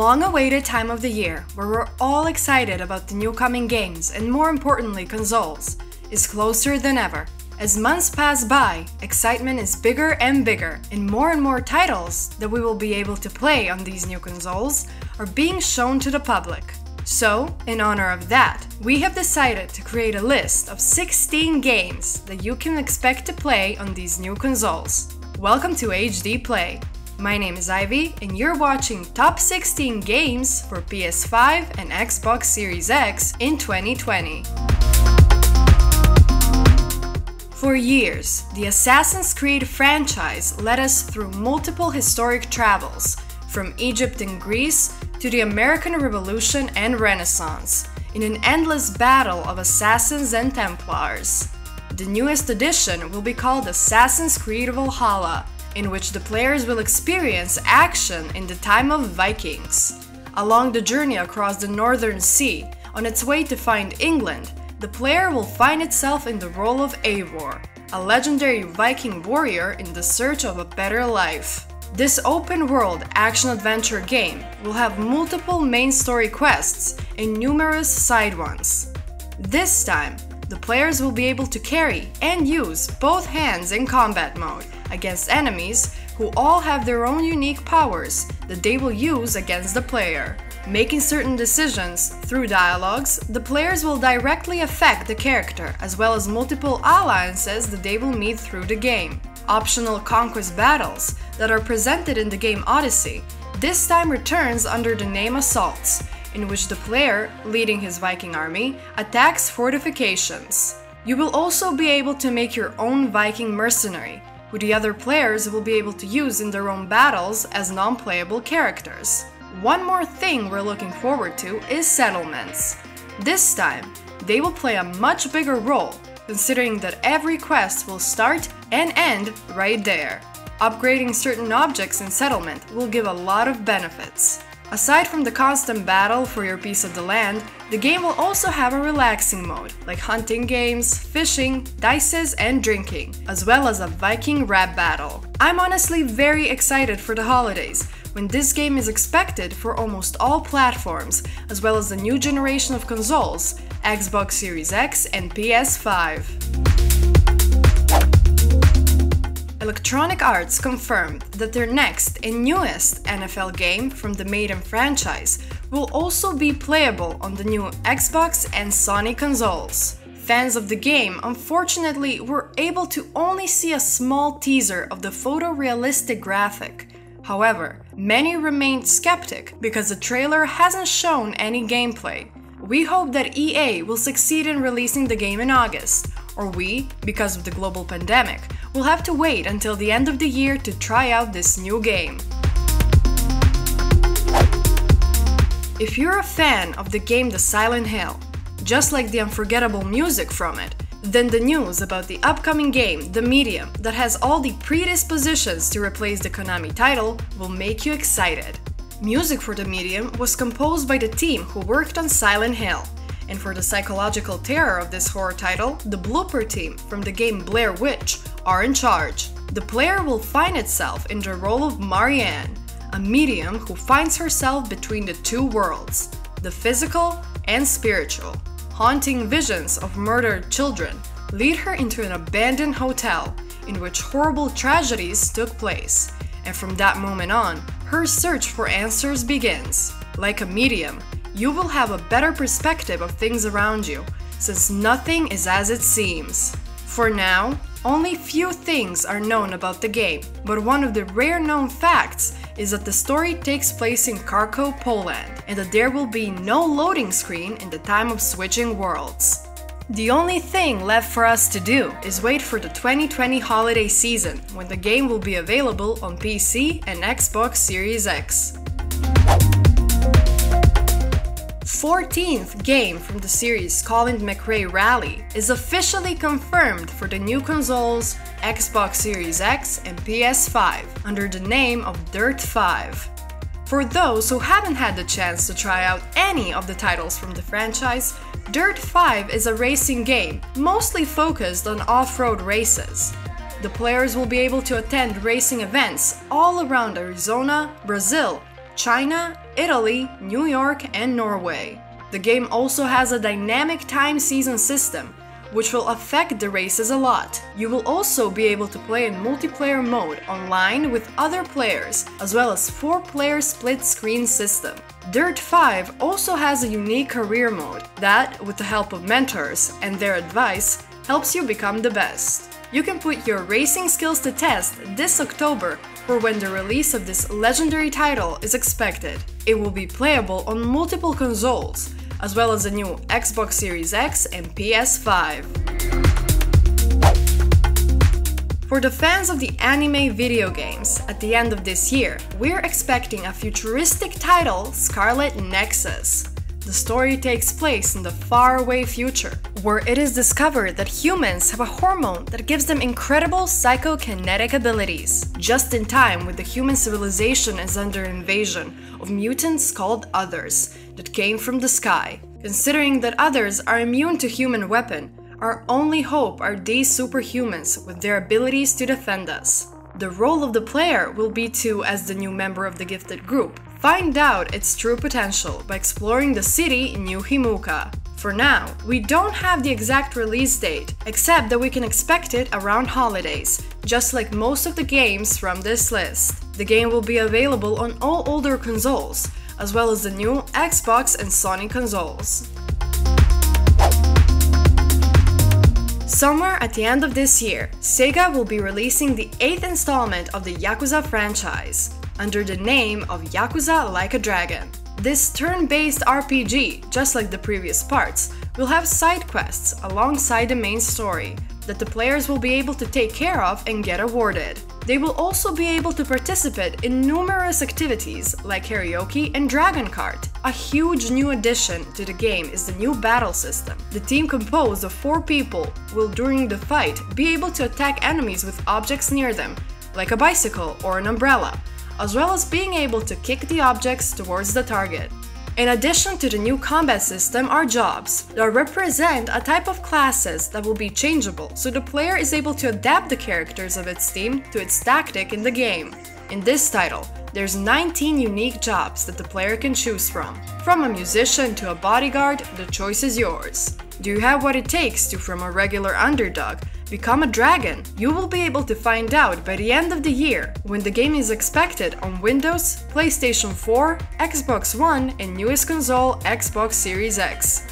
long-awaited time of the year, where we're all excited about the new coming games and more importantly consoles, is closer than ever. As months pass by, excitement is bigger and bigger, and more titles that we will be able to play on these new consoles are being shown to the public. So, in honor of that, we have decided to create a list of 16 games that you can expect to play on these new consoles. Welcome to HD Play. My name is Ivy, and you're watching Top 16 Games for PS5 and Xbox Series X in 2020. For years, the Assassin's Creed franchise led us through multiple historic travels, from Egypt and Greece to the American Revolution and Renaissance, in an endless battle of assassins and Templars. The newest edition will be called Assassin's Creed Valhalla, in which the players will experience action in the time of Vikings. Along the journey across the Northern Sea, on its way to find England, the player will find itself in the role of Eivor, a legendary Viking warrior in the search of a better life. This open-world action-adventure game will have multiple main story quests and numerous side ones. This time, the players will be able to carry and use both hands in combat mode against enemies who all have their own unique powers that they will use against the player. Making certain decisions through dialogues, the players will directly affect the character, as well as multiple alliances that they will meet through the game. Optional conquest battles that are presented in the game Odyssey this time returns under the name Assaults, in which the player, leading his Viking army, attacks fortifications. You will also be able to make your own Viking mercenary, who the other players will be able to use in their own battles as non-playable characters. One more thing we're looking forward to is settlements. This time, they will play a much bigger role, considering that every quest will start and end right there. Upgrading certain objects in settlement will give a lot of benefits. Aside from the constant battle for your piece of the land, the game will also have a relaxing mode, like hunting games, fishing, dices, and drinking, as well as a Viking rap battle. I'm honestly very excited for the holidays, when this game is expected for almost all platforms, as well as the new generation of consoles, Xbox Series X and PS5. Electronic Arts confirmed that their next and newest NFL game from the Maiden franchise will also be playable on the new Xbox and Sony consoles. Fans of the game unfortunately were able to only see a small teaser of the photorealistic graphic. However, many remained skeptic because the trailer hasn't shown any gameplay. We hope that EA will succeed in releasing the game in August, or we, because of the global pandemic, will have to wait until the end of the year to try out this new game. If you're a fan of the game The Silent Hill, just like the unforgettable music from it, then the news about the upcoming game, The Medium, that has all the predispositions to replace the Konami title, will make you excited. Music for The Medium was composed by the team who worked on Silent Hill, and for the psychological terror of this horror title, the Blooper team from the game Blair Witch are in charge. The player will find itself in the role of Marianne, a medium who finds herself between the two worlds, the physical and spiritual. Haunting visions of murdered children lead her into an abandoned hotel in which horrible tragedies took place, and from that moment on, her search for answers begins. Like a medium, you will have a better perspective of things around you, since nothing is as it seems. For now, only few things are known about the game, but one of the rare known facts is that the story takes place in Kharkov, Poland, and that there will be no loading screen in the time of switching worlds. The only thing left for us to do is wait for the 2020 holiday season, when the game will be available on PC and Xbox Series X. 14th game from the series Colin McRae Rally is officially confirmed for the new consoles Xbox Series X and PS5 under the name of Dirt 5. For those who haven't had the chance to try out any of the titles from the franchise, Dirt 5 is a racing game mostly focused on off-road races. The players will be able to attend racing events all around Arizona, Brazil, China, Italy, New York, and Norway. The game also has a dynamic time season system, which will affect the races a lot. You will also be able to play in multiplayer mode online with other players, as well as 4-player split-screen system. Dirt 5 also has a unique career mode that, with the help of mentors and their advice, helps you become the best. You can put your racing skills to test this October for when the release of this legendary title is expected. It will be playable on multiple consoles, as well as the new Xbox Series X and PS5. For the fans of the anime video games, at the end of this year, we're expecting a futuristic title, Scarlet Nexus. The story takes place in the faraway future, where it is discovered that humans have a hormone that gives them incredible psychokinetic abilities. Just in time when the human civilization is under invasion of mutants called Others that came from the sky. Considering that Others are immune to human weapon, our only hope are these superhumans with their abilities to defend us. The role of the player will be to, as the new member of the gifted group, find out its true potential by exploring the city New Himuka. For now, we don't have the exact release date, except that we can expect it around holidays, just like most of the games from this list. The game will be available on all older consoles, as well as the new Xbox and Sony consoles. Somewhere at the end of this year, Sega will be releasing the 8th installment of the Yakuza franchise, under the name of Yakuza Like a Dragon. This turn-based RPG, just like the previous parts, will have side quests alongside the main story that the players will be able to take care of and get awarded. They will also be able to participate in numerous activities like karaoke and Dragon Kart. A huge new addition to the game is the new battle system. The team composed of 4 people will during the fight be able to attack enemies with objects near them, like a bicycle or an umbrella, as well as being able to kick the objects towards the target. In addition to the new combat system are jobs that represent a type of classes that will be changeable, so the player is able to adapt the characters of its team to its tactic in the game. In this title, there's 19 unique jobs that the player can choose from. From a musician to a bodyguard, the choice is yours. Do you have what it takes to, from a regular underdog, become a dragon? You will be able to find out by the end of the year, when the game is expected on Windows, PlayStation 4, Xbox One, and newest console Xbox Series X.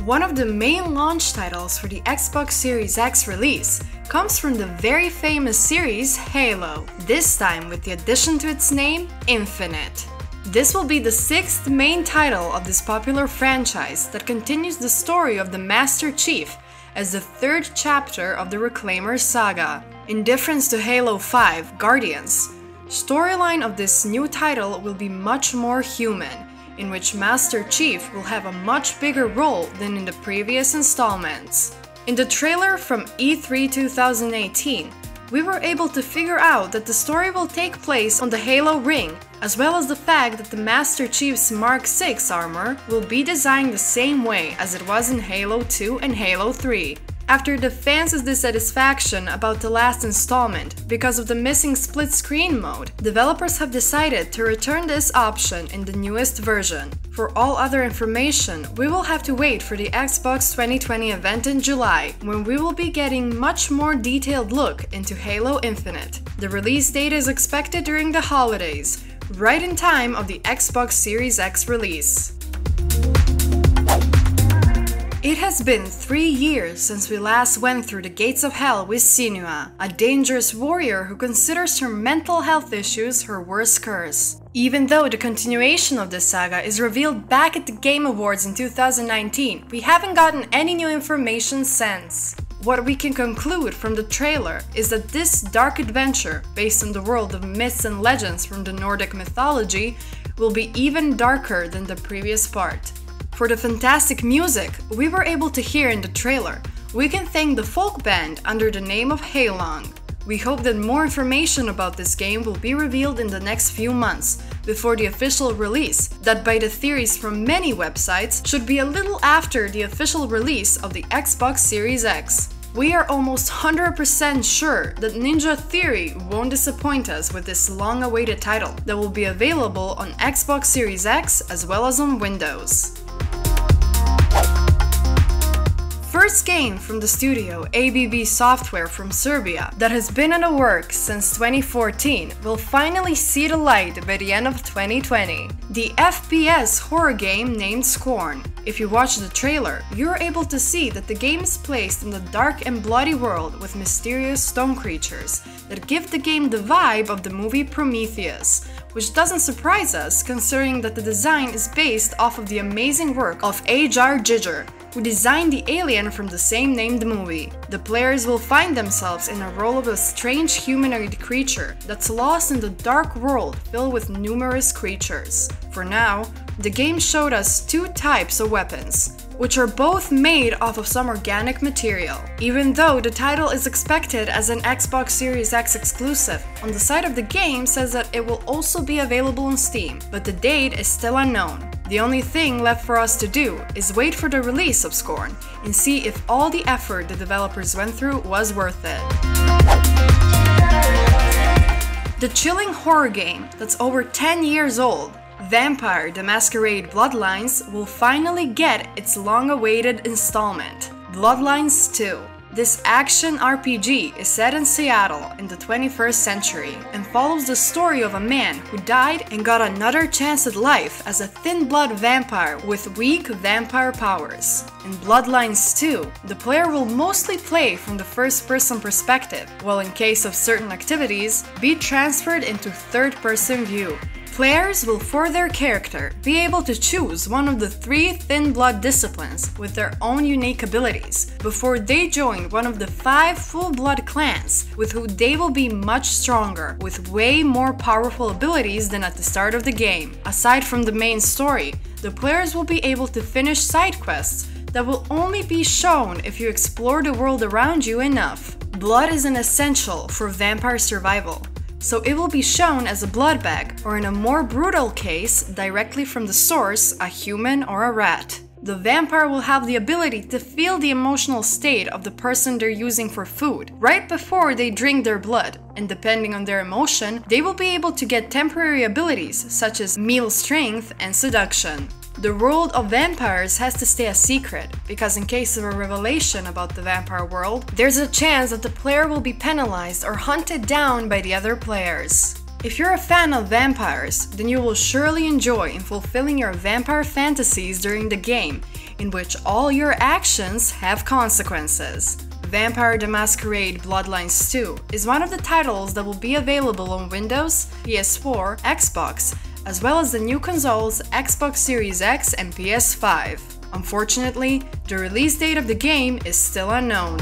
One of the main launch titles for the Xbox Series X release comes from the very famous series Halo, this time with the addition to its name, Infinite. This will be the 6th main title of this popular franchise that continues the story of the Master Chief as the 3rd chapter of the Reclaimer saga. In difference to Halo 5 Guardians, storyline of this new title will be much more human, in which Master Chief will have a much bigger role than in the previous installments. In the trailer from E3 2018, we were able to figure out that the story will take place on the Halo ring, as well as the fact that the Master Chief's Mark 6 armor will be designed the same way as it was in Halo 2 and Halo 3. After the fans' dissatisfaction about the last installment because of the missing split-screen mode, developers have decided to return this option in the newest version. For all other information, we will have to wait for the Xbox 2020 event in July, when we will be getting much more detailed look into Halo Infinite. The release date is expected during the holidays, right in time of the Xbox Series X release. It has been 3 years since we last went through the gates of hell with Senua, a dangerous warrior who considers her mental health issues her worst curse. Even though the continuation of this saga is revealed back at the Game Awards in 2019, we haven't gotten any new information since. What we can conclude from the trailer is that this dark adventure, based on the world of myths and legends from the Nordic mythology, will be even darker than the previous part. For the fantastic music we were able to hear in the trailer, we can thank the folk band under the name of Heilong. We hope that more information about this game will be revealed in the next few months, before the official release, that by the theories from many websites should be a little after the official release of the Xbox Series X. We are almost 100% sure that Ninja Theory won't disappoint us with this long-awaited title that will be available on Xbox Series X as well as on Windows. First game from the studio ABB Software from Serbia that has been in the works since 2014 will finally see the light by the end of 2020. The FPS horror game named Scorn. If you watch the trailer, you're able to see that the game is placed in the dark and bloody world with mysterious stone creatures that give the game the vibe of the movie Prometheus, which doesn't surprise us considering that the design is based off of the amazing work of H.R. Giger, who designed the alien from the same named movie. The players will find themselves in a role of a strange humanoid creature that's lost in the dark world filled with numerous creatures. For now, the game showed us two types of weapons, which are both made off of some organic material. Even though the title is expected as an Xbox Series X exclusive, on the side of the game says that it will also be available on Steam, but the date is still unknown. The only thing left for us to do is wait for the release of Scorn and see if all the effort the developers went through was worth it. The chilling horror game that's over 10 years old, Vampire: The Masquerade Bloodlines, will finally get its long-awaited installment, Bloodlines 2. This action RPG is set in Seattle in the 21st century and follows the story of a man who died and got another chance at life as a thin-blood vampire with weak vampire powers. In Bloodlines 2, the player will mostly play from the first-person perspective, while in case of certain activities, be transferred into third-person view. Players will, for their character, be able to choose one of the 3 thin blood disciplines with their own unique abilities before they join one of the 5 full blood clans with who they will be much stronger with way more powerful abilities than at the start of the game. Aside from the main story, the players will be able to finish side quests that will only be shown if you explore the world around you enough. Blood is an essential for vampire survival, so it will be shown as a blood bag, or in a more brutal case, directly from the source, a human or a rat. The vampire will have the ability to feel the emotional state of the person they're using for food, right before they drink their blood, and depending on their emotion, they will be able to get temporary abilities such as meal strength and seduction. The world of vampires has to stay a secret, because in case of a revelation about the vampire world, there's a chance that the player will be penalized or hunted down by the other players. If you're a fan of vampires, then you will surely enjoy in fulfilling your vampire fantasies during the game, in which all your actions have consequences. Vampire: The Masquerade Bloodlines 2 is one of the titles that will be available on Windows, PS4, Xbox, as well as the new consoles Xbox Series X and PS5. Unfortunately, the release date of the game is still unknown.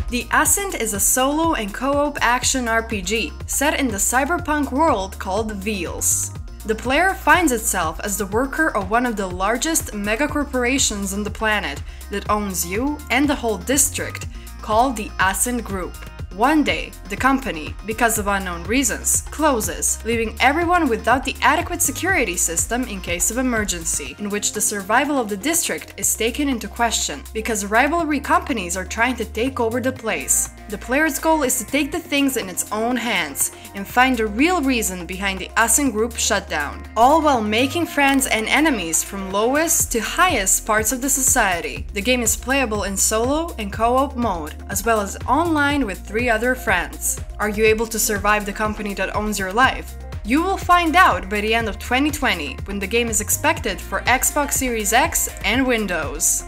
The Ascent is a solo and co-op action RPG set in the cyberpunk world called Veils. The player finds itself as the worker of one of the largest megacorporations on the planet that owns you and the whole district, called the Ascent Group. One day, the company, because of unknown reasons, closes, leaving everyone without the adequate security system in case of emergency, in which the survival of the district is taken into question, because rivalry companies are trying to take over the place. The player's goal is to take the things in its own hands and find the real reason behind the Ascent Group shutdown, all while making friends and enemies from lowest to highest parts of the society. The game is playable in solo and co-op mode, as well as online with 3 other friends. Are you able to survive the company that owns your life? You will find out by the end of 2020, when the game is expected for Xbox Series X and Windows.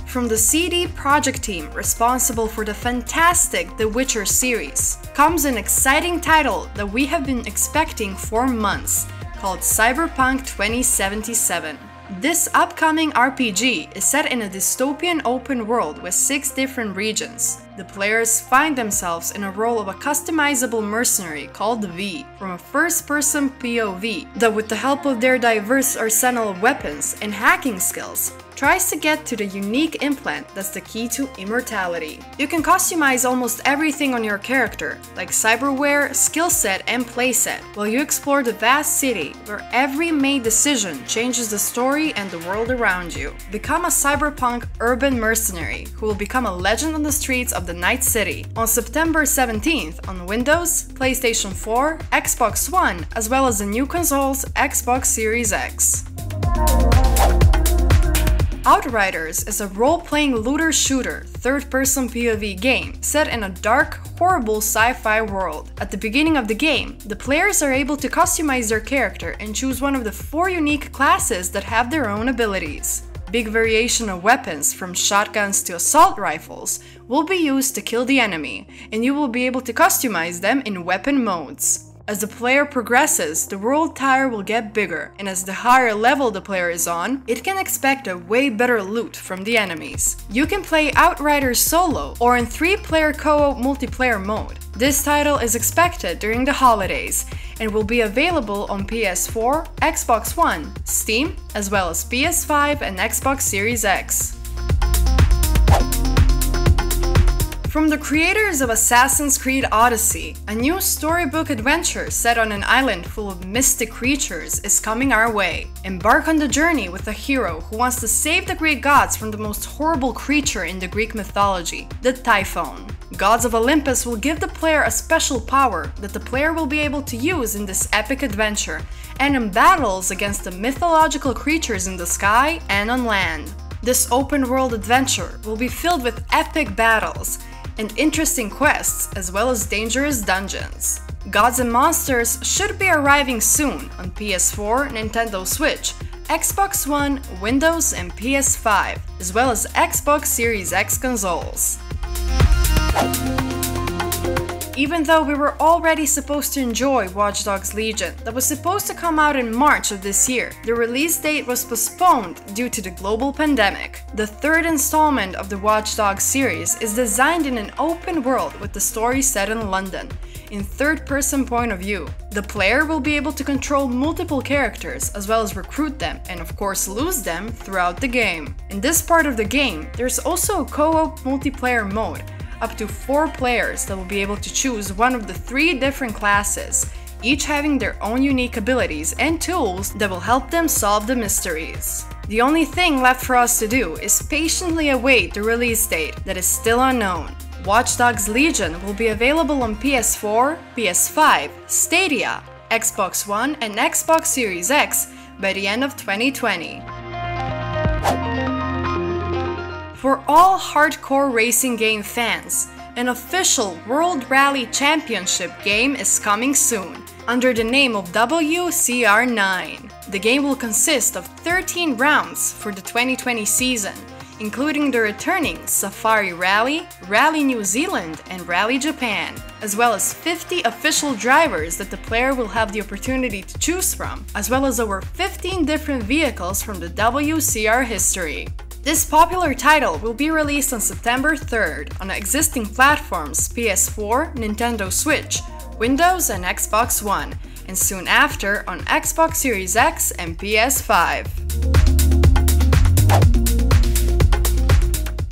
From the CD Projekt team responsible for the fantastic The Witcher series, comes an exciting title that we have been expecting for months, called Cyberpunk 2077. This upcoming RPG is set in a dystopian open world with 6 different regions. The players find themselves in a role of a customizable mercenary called V, from a first-person POV, that with the help of their diverse arsenal of weapons and hacking skills, tries to get to the unique implant that's the key to immortality. You can customize almost everything on your character, like cyberware, skill set, and playset, while you explore the vast city where every made decision changes the story and the world around you. Become a cyberpunk urban mercenary who will become a legend on the streets of the Night City on September 17th on Windows, PlayStation 4, Xbox One, as well as the new console's Xbox Series X. Outriders is a role-playing looter-shooter, third-person POV game set in a dark, horrible sci-fi world. At the beginning of the game, the players are able to customize their character and choose one of the 4 unique classes that have their own abilities. Big variation of weapons, from shotguns to assault rifles, will be used to kill the enemy, and you will be able to customize them in weapon modes. As the player progresses, the world tire will get bigger, and as the higher level the player is on, it can expect a way better loot from the enemies. You can play Outriders solo or in 3-player co-op multiplayer mode. This title is expected during the holidays and will be available on PS4, Xbox One, Steam, as well as PS5 and Xbox Series X. From the creators of Assassin's Creed Odyssey, a new storybook adventure set on an island full of mystic creatures is coming our way. Embark on the journey with a hero who wants to save the Greek gods from the most horrible creature in the Greek mythology, the Typhon. Gods of Olympus will give the player a special power that the player will be able to use in this epic adventure and in battles against the mythological creatures in the sky and on land. This open-world adventure will be filled with epic battles and interesting quests, as well as dangerous dungeons. Gods and Monsters should be arriving soon on PS4, Nintendo Switch, Xbox One, Windows, and PS5, as well as Xbox Series X consoles. Even though we were already supposed to enjoy Watch Dogs Legion, that was supposed to come out in March of this year, the release date was postponed due to the global pandemic. The 3rd installment of the Watch Dogs series is designed in an open world with the story set in London, in third-person point of view. The player will be able to control multiple characters, as well as recruit them and of course lose them throughout the game. In this part of the game, there's also a co-op multiplayer mode, up to 4 players that will be able to choose one of the 3 different classes, each having their own unique abilities and tools that will help them solve the mysteries. The only thing left for us to do is patiently await the release date that is still unknown. Watch Dogs Legion will be available on PS4, PS5, Stadia, Xbox One, and Xbox Series X by the end of 2020. For all hardcore racing game fans, an official World Rally Championship game is coming soon, under the name of WCR9. The game will consist of 13 rounds for the 2020 season, including the returning Safari Rally, Rally New Zealand, and Rally Japan, as well as 50 official drivers that the player will have the opportunity to choose from, as well as over 15 different vehicles from the WCR history. This popular title will be released on September 3rd on existing platforms PS4, Nintendo Switch, Windows, and Xbox One, and soon after on Xbox Series X and PS5.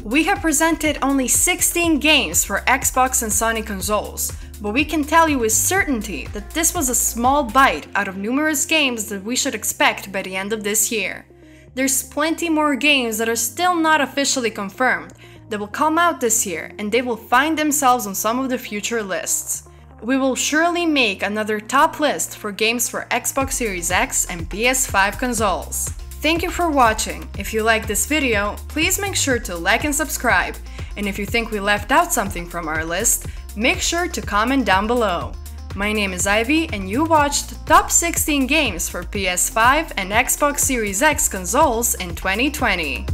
We have presented only 16 games for Xbox and Sony consoles, but we can tell you with certainty that this was a small bite out of numerous games that we should expect by the end of this year. There's plenty more games that are still not officially confirmed that will come out this year, and they will find themselves on some of the future lists. We will surely make another top list for games for Xbox Series X and PS5 consoles. Thank you for watching. If you like this video, please make sure to like and subscribe, and if you think we left out something from our list, make sure to comment down below. My name is Ivy, and you watched Top 16 Games for PS5 and Xbox Series X consoles in 2020.